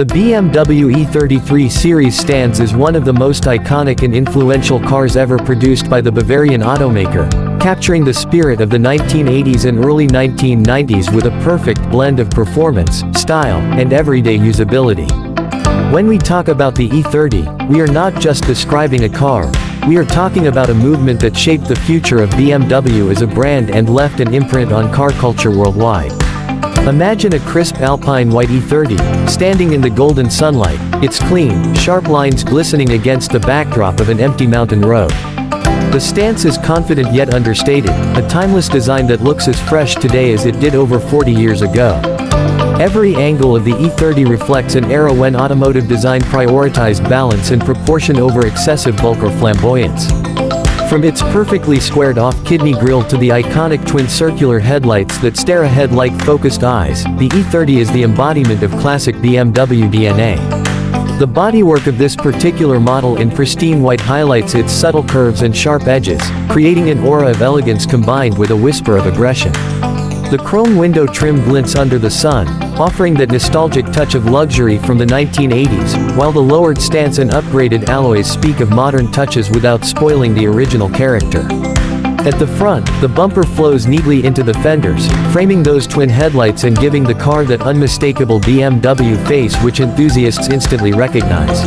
The BMW E33 series stands as one of the most iconic and influential cars ever produced by the Bavarian automaker, capturing the spirit of the 1980s and early 1990s with a perfect blend of performance, style, and everyday usability. When we talk about the E30, we are not just describing a car, we are talking about a movement that shaped the future of BMW as a brand and left an imprint on car culture worldwide. Imagine a crisp Alpine white E30, standing in the golden sunlight, its clean, sharp lines glistening against the backdrop of an empty mountain road. The stance is confident yet understated, a timeless design that looks as fresh today as it did over 40 years ago. Every angle of the E30 reflects an era when automotive design prioritized balance and proportion over excessive bulk or flamboyance. From its perfectly squared-off kidney grille to the iconic twin circular headlights that stare ahead like focused eyes, the E30 is the embodiment of classic BMW DNA. The bodywork of this particular model in pristine white highlights its subtle curves and sharp edges, creating an aura of elegance combined with a whisper of aggression. The chrome window trim glints under the sun, offering that nostalgic touch of luxury from the 1980s, while the lowered stance and upgraded alloys speak of modern touches without spoiling the original character. At the front, the bumper flows neatly into the fenders, framing those twin headlights and giving the car that unmistakable BMW face which enthusiasts instantly recognize.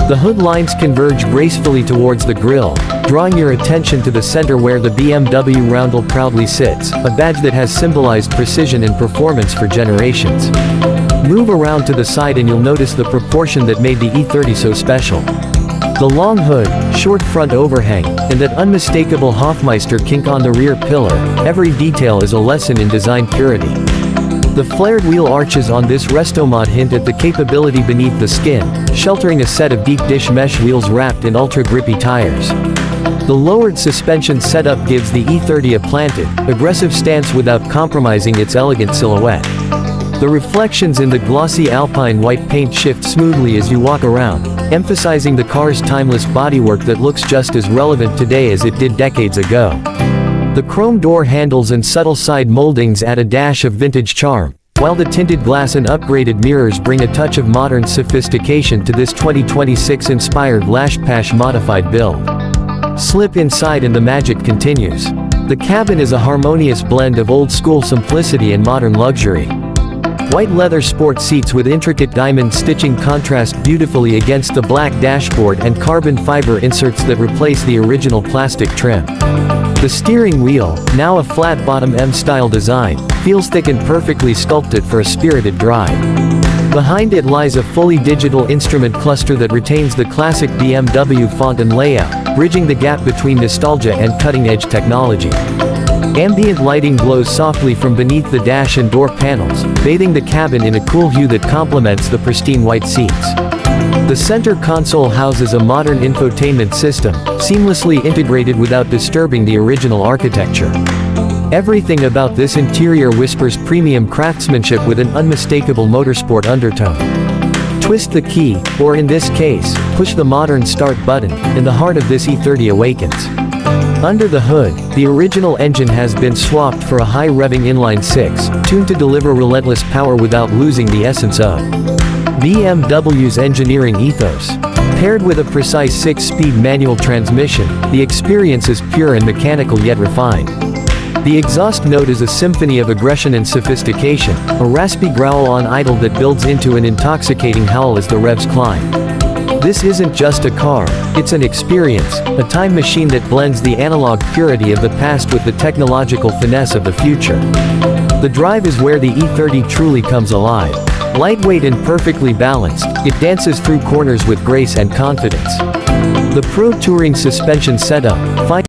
The hood lines converge gracefully towards the grille, drawing your attention to the center where the BMW roundel proudly sits, a badge that has symbolized precision and performance for generations. Move around to the side and you'll notice the proportion that made the E30 so special. The long hood, short front overhang, and that unmistakable Hofmeister kink on the rear pillar, every detail is a lesson in design purity. The flared wheel arches on this Restomod hint at the capability beneath the skin, sheltering a set of deep dish mesh wheels wrapped in ultra-grippy tires. The lowered suspension setup gives the E30 a planted, aggressive stance without compromising its elegant silhouette. The reflections in the glossy Alpine white paint shift smoothly as you walk around, emphasizing the car's timeless bodywork that looks just as relevant today as it did decades ago. The chrome door handles and subtle side moldings add a dash of vintage charm, while the tinted glass and upgraded mirrors bring a touch of modern sophistication to this 2026-inspired lash-pash modified build. Slip inside and the magic continues. The cabin is a harmonious blend of old-school simplicity and modern luxury. White leather sport seats with intricate diamond stitching contrast beautifully against the black dashboard and carbon fiber inserts that replace the original plastic trim. The steering wheel, now a flat-bottom M-style design, feels thick and perfectly sculpted for a spirited drive. Behind it lies a fully digital instrument cluster that retains the classic BMW font and layout, bridging the gap between nostalgia and cutting-edge technology. Ambient lighting glows softly from beneath the dash and door panels, bathing the cabin in a cool hue that complements the pristine white seats. The center console houses a modern infotainment system, seamlessly integrated without disturbing the original architecture. Everything about this interior whispers premium craftsmanship with an unmistakable motorsport undertone. Twist the key, or in this case, push the modern start button, and the heart of this E30 awakens. Under the hood, the original engine has been swapped for a high-revving inline-6, tuned to deliver relentless power without losing the essence of BMW's engineering ethos. Paired with a precise 6-speed manual transmission, the experience is pure and mechanical yet refined. The exhaust note is a symphony of aggression and sophistication, a raspy growl on idle that builds into an intoxicating howl as the revs climb. This isn't just a car, it's an experience, a time machine that blends the analog purity of the past with the technological finesse of the future. The drive is where the E30 truly comes alive. Lightweight and perfectly balanced, it dances through corners with grace and confidence. The Pro Touring suspension setup,